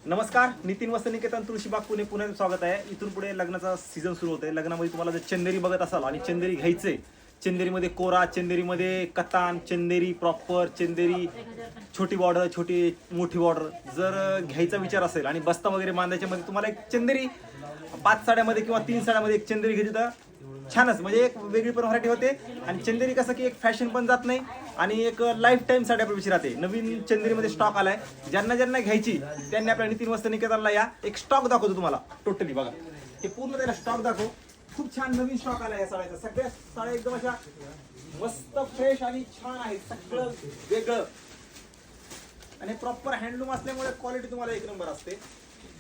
नमस्कार, नितीन वस्त्र निकेतन तुळशीबाग पुणे पुन्हा स्वागत आहे. इथून पुढे लग्नाचा सीझन सुरू होतोय. लग्नामध्ये तुम्हाला जर चंदेरी बघत असाल आणि चंदेरी घ्यायचे, चंदेरीमध्ये कोरा, चंदेरीमध्ये कतान, चंदेरी प्रॉपर, चंदेरी छोटी बॉर्डर, छोटी मोठी बॉर्डर जर घ्यायचा विचार असेल आणि बस्ता वगैरे बांधायच्या मध्ये तुम्हाला एक चंदेरी 5 साड्यामध्ये किंवा 3 साड्यामध्ये एक चंदेरी घ्यायची तर छानच, म्हणजे एक वेगळी पण व्हरायटी होते. आणि चंदेरी कसं की एक फॅशन पण जात नाही आणि एक लाईफ टाईम साड्या प्रवेशी राहते. नवीन चंदेरीमध्ये स्टॉक आलाय, ज्यांना ज्यांना घ्यायची त्यांनी आपल्या नितीन वस्त्र निकेतनला या. एक स्टॉक दाखवतो तुम्हाला टोटली, बघा हे पूर्ण त्याला स्टॉक दाखव. खूप छान नवीन स्टॉक आलाय या साड्याचा. सगळ्या साड्या एकदम अशा मस्त फ्रेश आणि छान आहेत, सगळं वेगळं आणि प्रॉपर हँडलूम असल्यामुळे क्वालिटी तुम्हाला एक नंबर असते.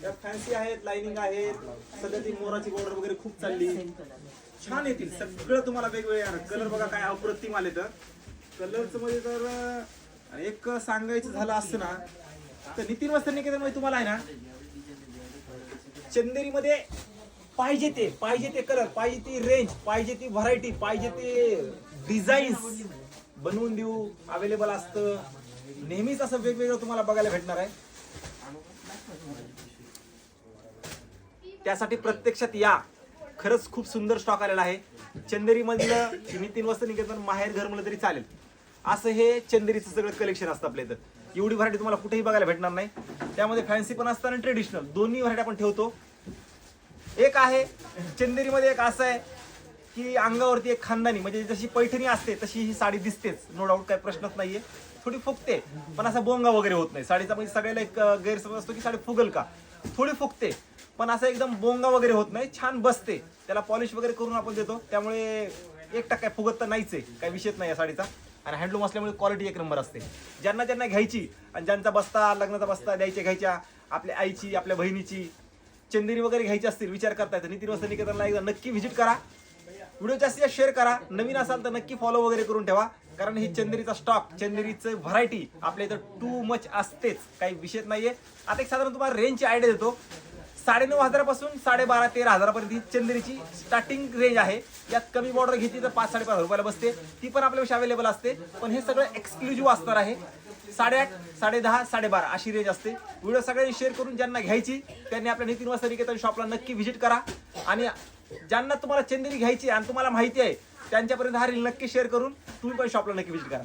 त्या फॅन्सी आहेत, लाइनिंग आहेत, सध्या ती मोराची बॉर्डर वगैरे खूप चालली, छान येतील सगळं तुम्हाला वेगवेगळे. कलर बघा काय अप्रतिम आले. तर कलरचं मध्ये तर एक सांगायचं झालं असतं ना तर नितीन वस्त्र निकेतन मध्ये तुम्हाला आहे ना चंदेरीमध्ये पाहिजे ते कलर, पाहिजे ती रेंज, पाहिजे ती व्हरायटी, पाहिजे ते डिझाईन्स बनवून देऊ, अवेलेबल असतं. नेहमीच असं वेगवेगळं तुम्हाला बघायला भेटणार आहे. त्यासाठी प्रत्यक्षात या. खरंच खूप सुंदर स्टॉक आलेला आहे. चंदेरी मधलं नितीन वस्त्र निकेतन माहेर घर म्हणलं तरी चालेल असं हे चंदेरीचं सगळं कलेक्शन असतं आपल्या इथं. एवढी व्हरायटी तुम्हाला कुठेही बघायला भेटणार नाही. त्यामध्ये फॅन्सी पण असतं आणि ट्रेडिशनल दोन्ही व्हरायटी आपण ठेवतो. एक आहे चंदेरीमध्ये एक असं आहे की अंगावरती एक खानदानी, म्हणजे जशी पैठणी असते तशी ही साडी दिसतेच, नो डाऊट, काही प्रश्नच नाहीये. थोडी फुगते पण असा बोंगा वगैरे होत नाही साडीचा. म्हणजे सगळ्याला एक गैरसमज असतो की साडी फुगल का, थोडी फुगते पण असं एकदम बोंगा वगैरे होत नाही, छान बसते. त्याला पॉलिश वगैरे करून आपण देतो, त्यामुळे 1% फुगत तर नाहीच आहे, काही विषयच नाही या साडीचा. आणि हँडलूम असल्यामुळे क्वालिटी एक नंबर असते. ज्यांना ज्यांना घ्यायची आणि ज्यांचा बस्ता, लग्नाचा बस्ता घ्यायच्या, आपल्या आईची, आपल्या बहिणीची चंदेरी वगैरे घ्यायची असतील, विचार करताय तर नितीन वस्त्र निकेतनला एकदा नक्की व्हिजिट करा. व्हिडिओ जास्तीत जास्त शेअर करा. नवीन असाल तर नक्की फॉलो वगैरे करून ठेवा, कारण ही चंदेरीचा स्टॉक, चंदेरीचं व्हरायटी आपल्या इथं टू मच असतेच, काही विषय नाहीये. आता एक साधारण तुम्हाला रेंजची आयडिया देतो. 9,500 पासून 12,500-13,000 पर्यंत ही चंदेरीची स्टार्टिंग रेंज आहे. यात कमी बॉर्डर घेतली तर 5-5.5 रुपयाला बसते, ती पण आपल्यापेक्षा अवेलेबल असते. पण हे सगळं एक्सक्लुझिव्ह असणार आहे. 8.5, 10.5, 12.5 अशी रेंज असते. व्हिडिओ सगळ्यांनी शेअर करून ज्यांना घ्यायची त्यांनी आपल्या नितीन वस्त्र निकेतन शॉपला नक्की व्हिजिट करा. आणि ज्यांना तुम्हाला चंदेरी घ्यायची आणि तुम्हाला माहिती आहे त्यांच्यापर्यंत हा रील नक्की शेअर करून तुम्ही पण शॉपला नक्की व्हिजिट करा.